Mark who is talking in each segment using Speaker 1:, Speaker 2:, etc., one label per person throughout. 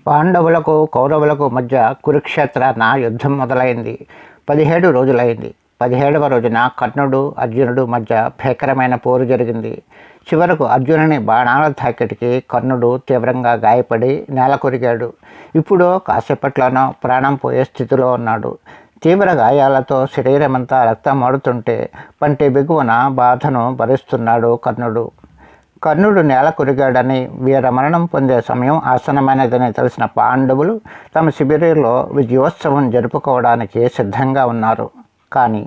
Speaker 1: పాండవులకు కౌరవులకు మధ్య కురుక్షేత్రాన యుద్ధం మొదలైంది. 17 రోజులైంది. 17వ రోజున కర్ణుడు అర్జునుడు మధ్య భీకరమైన పోరు జరిగింది. చివరకు అర్జునుని బాణాల తాకిడికి కర్ణుడు తీవ్రంగా గాయపడి నేల కొరిగాడు. ఇప్పుడు కాసేపట్లోనో ప్రాణం పోయే స్థితిలో ఉన్నాడు. తీవ్ర గాయాలతో శరీరమంతా రక్తం మాడుతుంటే పంటి బిగువన బాధను భరిస్తున్నాడు కర్ణుడు. కర్ణుడు నేల కొరిగాడని వీరమరణం పొందే సమయం ఆసన్నమైనదని తెలిసిన పాండవులు తమ శిబిరంలో విజయోత్సవం జరుపుకోవడానికి సిద్ధంగా ఉన్నారు. కానీ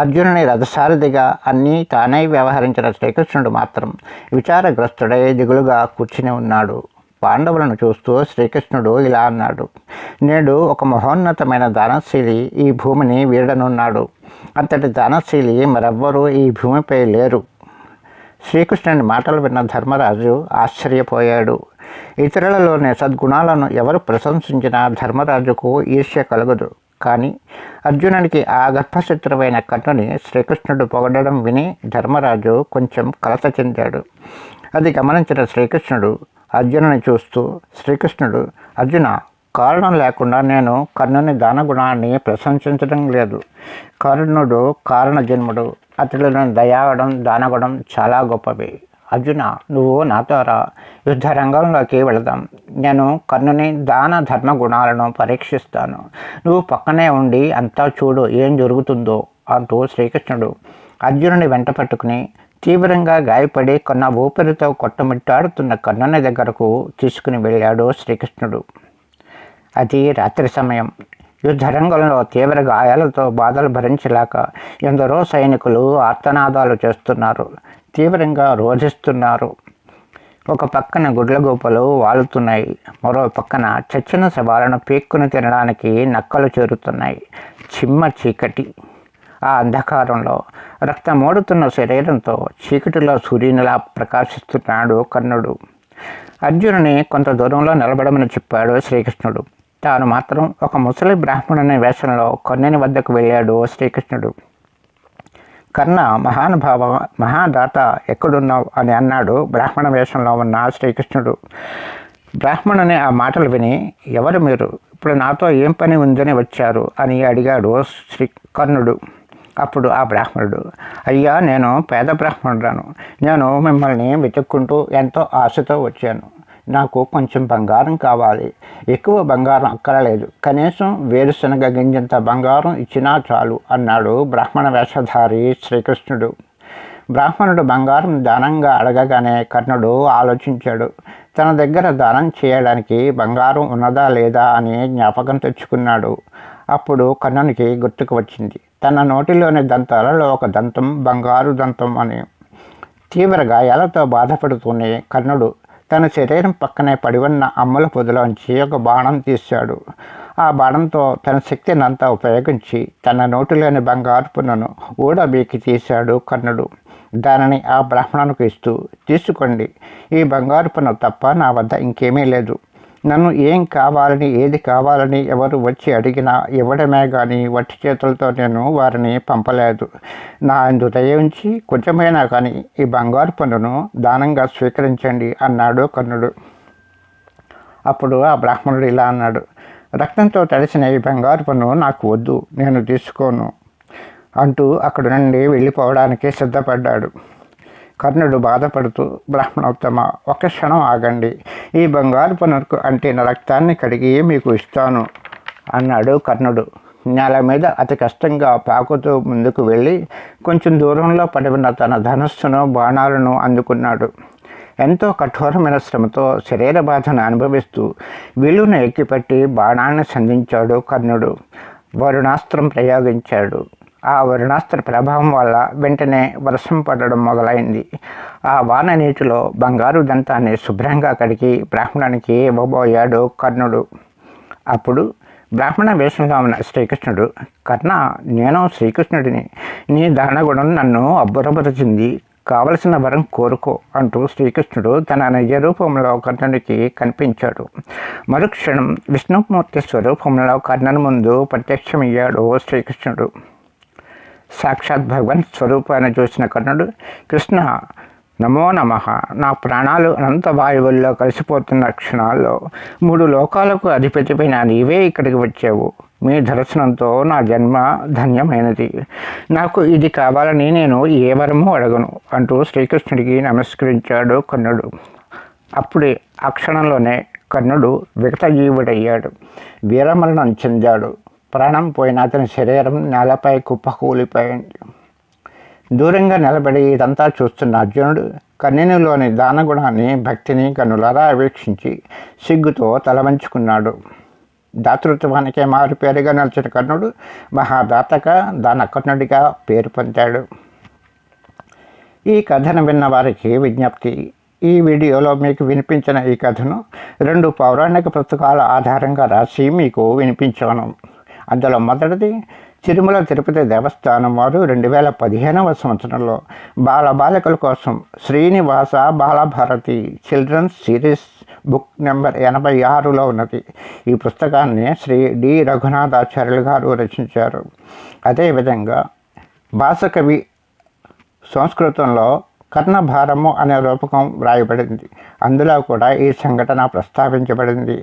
Speaker 1: అర్జునుని రథసారథిగా అన్నీ తానే వ్యవహరించిన శ్రీకృష్ణుడు మాత్రం విచారగ్రస్తుడై దిగులుగా కూర్చుని ఉన్నాడు. పాండవులను చూస్తూ శ్రీకృష్ణుడు ఇలా అన్నాడు: నేడు ఒక మహోన్నతమైన దానశీలి ఈ భూమిని వీడనున్నాడు. అంతటి దానశీలి మరెవ్వరూ ఈ భూమిపై లేరు. శ్రీకృష్ణుని మాటలు విన్న ధర్మరాజు ఆశ్చర్యపోయాడు. ఇతరులలోని సద్గుణాలను ఎవరు ప్రశంసించినా ధర్మరాజుకు ఈర్ష్య కలుగదు. కానీ అర్జునునికి ఆ గర్భశత్రువైన కర్ణుని శ్రీకృష్ణుడు పొగడడం విని ధర్మరాజు కొంచెం కలత చెందాడు. అది గమనించిన శ్రీకృష్ణుడు అర్జునుని చూస్తూ, శ్రీకృష్ణుడు: అర్జున, కారణం లేకుండా నేను కర్ణుని దానగుణాన్ని ప్రశంసించడం లేదు. కర్ణుడు కారణజన్ముడు. అతడిలో దయాగుణం, దానగుణం చాలా గొప్పవి. అర్జున, నువ్వు నాతో రా, యుద్ధ రంగంలోకి వెళదాం. నేను కర్ణుని దాన ధర్మ గుణాలను పరీక్షిస్తాను. నువ్వు పక్కనే ఉండి అంతా చూడు ఏం జరుగుతుందో అంటూ శ్రీకృష్ణుడు అర్జునుని వెంట పట్టుకుని తీవ్రంగా గాయపడి కొన్న ఊపిరితో కొట్టుమిట్టాడుతున్న కర్ణుని దగ్గరకు తీసుకుని వెళ్ళాడు శ్రీకృష్ణుడు. అది రాత్రి సమయం. యుద్ధరంగంలో తీవ్ర గాయాలతో బాధలు భరించలేక ఎందరో సైనికులు ఆర్తనాదాలు చేస్తున్నారు, తీవ్రంగా రోధిస్తున్నారు. ఒక పక్కన గుడ్లగూపలు వాలుతున్నాయి, మరో పక్కన చచ్చిన శవాలను పీక్కుని తినడానికి నక్కలు చేరుతున్నాయి. చిమ్మ చీకటి. ఆ అంధకారంలో రక్తమోడుతున్న శరీరంతో చీకటిలో సూర్యునిలా ప్రకాశిస్తున్నాడు కర్ణుడు. అర్జునుని కొంత దూరంలో నిలబడమని చెప్పాడు శ్రీకృష్ణుడు. తాను మాత్రం ఒక ముసలి బ్రాహ్మణుని వేషంలో కర్ణుని వద్దకు వెళ్ళాడు శ్రీకృష్ణుడు. కర్ణ, మహానుభావ, మహాదాత, ఎక్కడున్నావు అని అన్నాడు బ్రాహ్మణ వేషంలో ఉన్న శ్రీకృష్ణుడు. బ్రాహ్మణుని ఆ మాటలు విని, ఎవరు మీరు? ఇప్పుడు నాతో ఏం పని ఉందని వచ్చారు అని అడిగాడు కర్ణుడు. అప్పుడు ఆ బ్రాహ్మణుడు: అయ్యా, నేను పేద బ్రాహ్మణుడాను. నేను మిమ్మల్ని వెతుక్కుంటూ ఎంతో ఆశతో వచ్చాను. నాకు కొంచెం బంగారం కావాలి. ఎక్కువ బంగారం అక్కరలేదు, కనీసం వేరుశనగ గింజంత బంగారం ఇచ్చినా చాలు అన్నాడు బ్రాహ్మణ వేషధారి శ్రీకృష్ణుడు. బ్రాహ్మణుడు బంగారం దానంగా అడగగానే కర్ణుడు ఆలోచించాడు. తన దగ్గర దానం చేయడానికి బంగారం ఉన్నదా లేదా అని జ్ఞాపకం తెచ్చుకున్నాడు. అప్పుడు కర్ణునికి గుర్తుకు వచ్చింది, తన నోటిలోని దంతాలలో ఒక దంతం బంగారు దంతం అని. తీవ్ర గాయాలతో బాధపడుతూనే కర్ణుడు తన శరీరం పక్కనే పడి ఉన్న అమ్ముల పొదిలోంచి ఒక బాణం తీశాడు. ఆ బాణంతో తన శక్తిని అంతా ఉపయోగించి తన నోటిలోని బంగారు పున్నను ఊడబీకి తీశాడు కర్ణుడు. దానిని ఆ బ్రాహ్మణునికి ఇస్తూ, తీసుకోండి, ఈ బంగారు పున్న తప్ప నా వద్ద ఇంకేమీ లేదు. నన్ను ఏం కావాలని, ఏది కావాలని ఎవరు వచ్చి అడిగినా ఇవ్వడమే కానీ వట్టి చేతులతో నేను వారిని పంపలేదు. నా అందు దయ ఉంచి కొంచెమైనా కానీ ఈ బంగారు పన్నును దానంగా స్వీకరించండి అన్నాడు కర్ణుడు. అప్పుడు ఆ బ్రాహ్మణుడు ఇలా అన్నాడు: రక్తంతో తడిసిన ఈ బంగారు పన్ను నాకు వద్దు, నేను తీసుకోను అంటూ అక్కడి నుండి వెళ్ళిపోవడానికి సిద్ధపడ్డాడు. కర్ణుడు బాధపడుతూ, బ్రాహ్మణోత్తమ, ఒక్క క్షణం ఆగండి, ఈ బంగారు పన్నుకు అంటిన రక్తాన్ని కడిగి మీకు ఇస్తాను అన్నాడు కర్ణుడు. నేల మీద అతి కష్టంగా పాకుతూ ముందుకు వెళ్ళి కొంచెం దూరంలో పడి ఉన్న తన ధనుస్సును, బాణాలను అందుకున్నాడు. ఎంతో కఠోరమైన శ్రమతో శరీర బాధను అనుభవిస్తూ విల్లును ఎక్కిపట్టి బాణాన్ని సంధించాడు కర్ణుడు. వరుణాస్త్రం ప్రయోగించాడు. ఆ వరుణాస్త్ర ప్రభావం వల్ల వెంటనే వర్షం పడడం మొదలైంది. ఆ వాన నీటిలో బంగారు దంతాన్ని శుభ్రంగా కడిగి బ్రాహ్మణునికి ఇవ్వబోయాడు కర్ణుడు. అప్పుడు బ్రాహ్మణ వేషంలో ఉన్న శ్రీకృష్ణుడు: కర్ణ, నేను శ్రీకృష్ణుడిని. నీ దానగుణం నన్ను అబ్బురపరిచింది. కావలసిన వరం కోరుకో అంటూ శ్రీకృష్ణుడు తన నిజ రూపంలో కర్ణుడికి కనిపించాడు. మరుక్షణం విష్ణుమూర్తి స్వరూపంలో కర్ణుని ముందు ప్రత్యక్షమయ్యాడు శ్రీకృష్ణుడు. సాక్షాత్ భగవన్ స్వరూపాన్ని చూసిన కర్ణుడు: కృష్ణ, నమో నమః. నా ప్రాణాలు అనంత వాయువుల్లో కలిసిపోతున్న క్షణాల్లో 3 లోకాలకు అధిపతిపైన నీవే ఇక్కడికి వచ్చావు. మీ దర్శనంతో నా జన్మ ధన్యమైనది. నాకు ఇది కావాలని నేను ఏ వరము అడగను అంటూ శ్రీకృష్ణుడికి నమస్కరించాడు కర్ణుడు. అప్పుడే ఆ క్షణంలోనే కర్ణుడు విగతజీవుడయ్యాడు. వీరమరణం చెందాడు. ప్రాణం పోయిన అతని శరీరం నేలపై కుప్పకూలిపోయింది. దూరంగా నిలబడి ఇదంతా చూస్తున్న అర్జునుడు కర్ణునిలోని దానగుణాన్ని, భక్తిని కన్నులారా వీక్షించి సిగ్గుతో తలవంచుకున్నాడు. దాతృత్వానికే మారుపేరుగా నిలిచిన కర్ణుడు మహాదాతగా, దానకర్ణుడిగా పేరు పొందాడు. ఈ కథను విన్న వారికి విజ్ఞప్తి. ఈ వీడియోలో మీకు వినిపించిన ఈ కథను 2 పౌరాణిక పుస్తకాల ఆధారంగా రాసి మీకు వినిపించాను. అందులో మొదటిది తిరుమల తిరుపతి దేవస్థానం వారు 2015వ సంవత్సరంలో బాలబాలికల కోసం Srinivasa Balabharati children's series book number 86లో ఉన్నది. ఈ పుస్తకాన్ని శ్రీ డి రఘునాథాచార్యులు గారు రచించారు. అదేవిధంగా భాసకవి సంస్కృతంలో కర్ణభారము అనే రూపకం వ్రాయబడింది. అందులో కూడా ఈ సంఘటన ప్రస్తావించబడింది.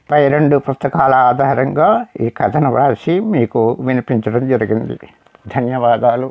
Speaker 1: పై 2 పుస్తకాల ఆధారంగా ఈ కథను వ్రాసి మీకు వినిపించడం జరిగింది. ధన్యవాదాలు.